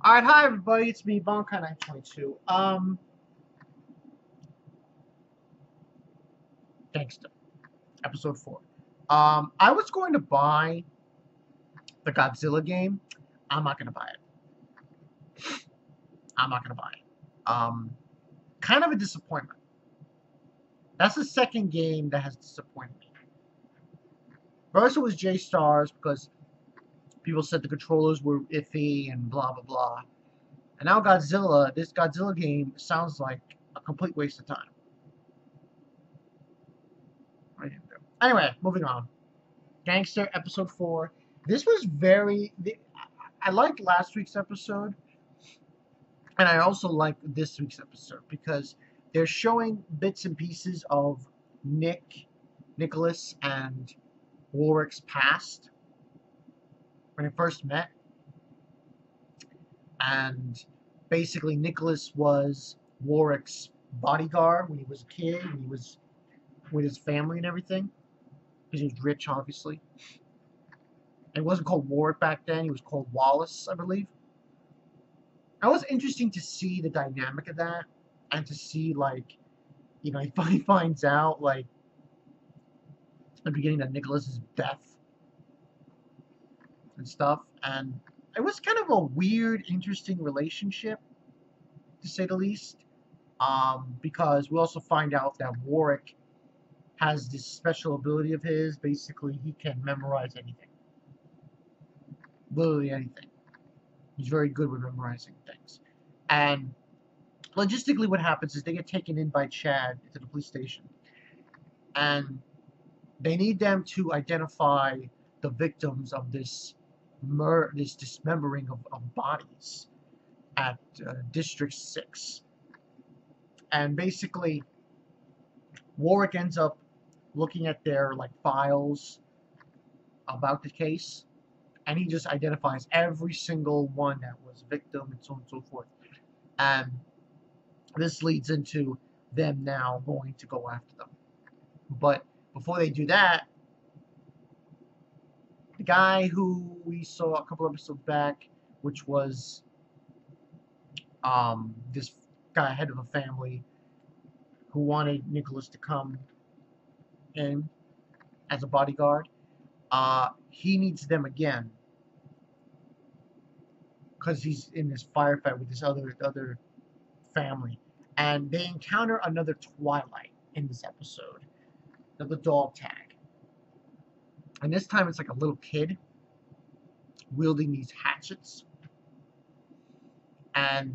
Alright, hi everybody, it's me, Bonkai922. Gangsta, episode 4. I was going to buy the Godzilla game. I'm not gonna buy it. I'm not gonna buy it. Kind of a disappointment. That's the second game that has disappointed me. First it was J-Stars because people said the controllers were iffy and blah blah blah. And now Godzilla, this Godzilla game sounds like a complete waste of time. Anyway, moving on. Gangster episode 4. This was very. I liked last week's episode, and I also liked this week's episode because they're showing bits and pieces of Nicholas, and Worick's past when they first met, and basically Nicholas was Worick's bodyguard when he was a kid, when he was with his family and everything, because he was rich, obviously. It wasn't called Worick back then. He was called Wallace, I believe. It was interesting to see the dynamic of that, and to see, like, he finally finds out, like, at the beginning that Nicholas is deaf and stuff. And it was kind of a weird, interesting relationship, to say the least. Because we also find out that Worick has this special ability of his. Basically, he can memorize anything. Literally anything. He's very good with memorizing things. And logistically what happens is they get taken in by Chad to the police station. And they need them to identify the victims of this dismembering of bodies at District 6. And basically, Worick ends up looking at their files about the case, and he just identifies every single one that was victim and so on and so forth. And this leads into them now going to go after them. But before they do that, the guy who we saw a couple episodes back, which was this guy, head of a family, who wanted Nicholas to come in as a bodyguard, he needs them again because he's in this firefight with this other family, and they encounter another Twilight in this episode, the dog tag, and this time it's like a little kid wielding these hatchets, and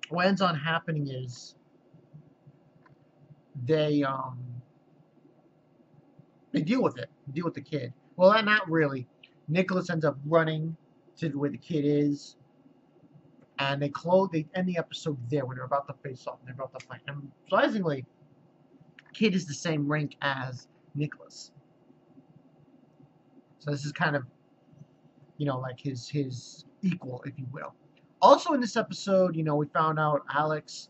what ends on happening is they deal with it, deal with the kid. Well, not really. Nicholas ends up running to where the kid is, and they end the episode there when they're about to face off and they're about to fight. And surprisingly, kid is the same rank as Nicholas. So this is kind of, like his equal, if you will. Also in this episode, we found out Alex,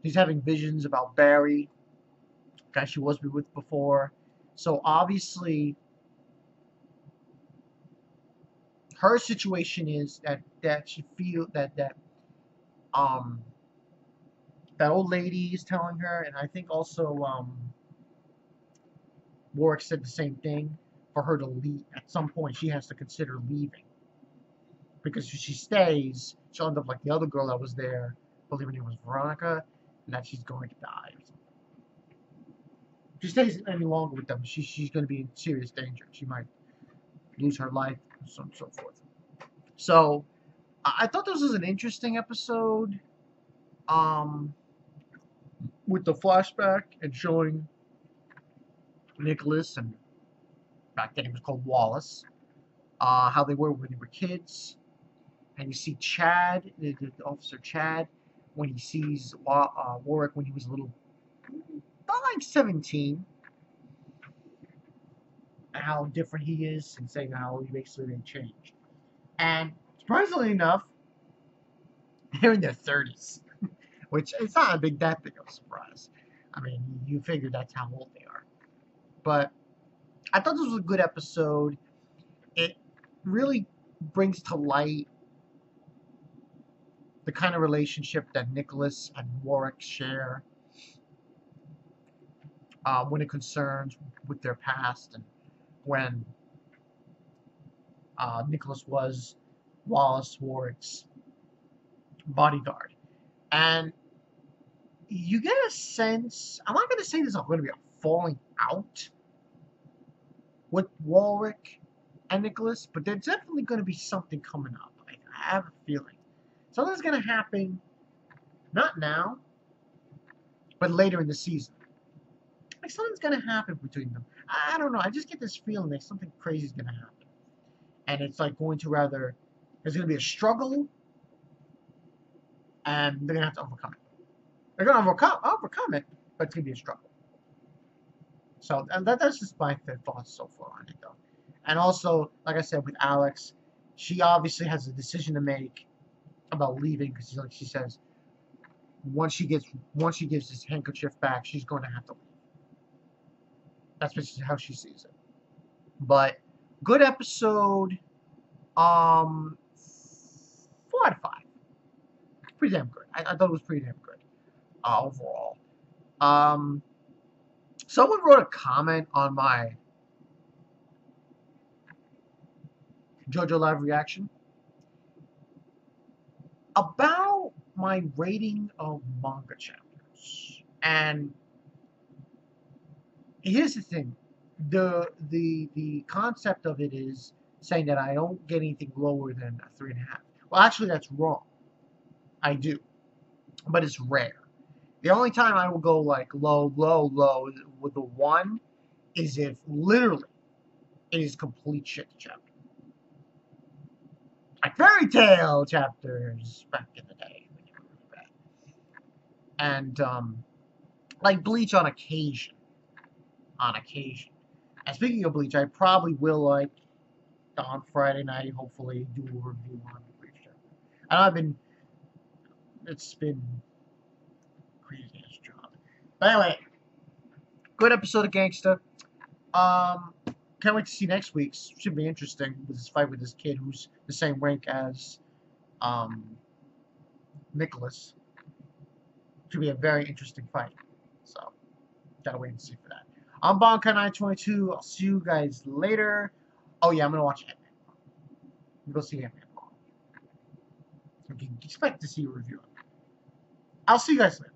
he's having visions about Barry, the guy she was with before. So obviously, her situation is that she feel that old lady is telling her, and I think also Worick said the same thing, for her to leave. At some point, she has to consider leaving, because if she stays, she'll end up like the other girl that was there. I believe her name was Veronica, and that she's going to die. If she stays any longer with them, she's going to be in serious danger. She might lose her life, and so on and so forth. So, I thought this was an interesting episode, with the flashback and showing Nicholas, and back then he was called Wallace, how they were when they were kids. And you see Chad, the officer Chad, when he sees Worick when he was a little, about like 17, and how different he is, and saying how he basically didn't change. And surprisingly enough, they're in their 30s, which it's not that big of a surprise. I mean, you figure that's how old they are. But I thought this was a good episode. It really brings to light the kind of relationship that Nicholas and Worick share when it concerns with their past, and when Nicholas was Wallace Warwick's bodyguard. And you get a sense, I'm not going to say there's going to be a falling out with Warwick and Nicholas, but there's definitely going to be something coming up. I have a feeling. Something's going to happen, not now, but later in the season. Like something's going to happen between them. I don't know. I just get this feeling like something crazy is going to happen. And it's like going to rather, there's going to be a struggle, and they're going to have to overcome it. They're going to overcome it, but it's going to be a struggle. So and that's just my thoughts so far on it, though. And also, like I said, with Alex, she obviously has a decision to make about leaving, because like she says, once she gives this handkerchief back, she's going to have to leave. That's basically how she sees it. But good episode. 4 out of 5. Pretty damn good. I thought it was pretty damn good overall. Someone wrote a comment on my JoJo Live reaction about my rating of manga chapters. And here's the thing. The concept of it is saying that I don't get anything lower than a 3.5. Well, actually, that's wrong. I do. But it's rare. The only time I will go like low with the 1 is if literally it is complete shit chapter. Like fairy tale chapters back in the day when you were really bad. And like Bleach on occasion. And speaking of Bleach, I probably will, like, on Friday night, hopefully, do a review on the Bleach chapter. And it's been crazy ass job. But anyway, good episode of Gangsta. Can't wait to see next week's. Should be interesting with this fight with this kid who's the same rank as Nicholas. Should be a very interesting fight. So, gotta wait and see for that. I'm Bonkai922. I'll see you guys later. Oh yeah, I'm gonna watch Ant-Man. I'm gonna go see Ant-Man. You can expect to see a review of it. I'll see you guys later.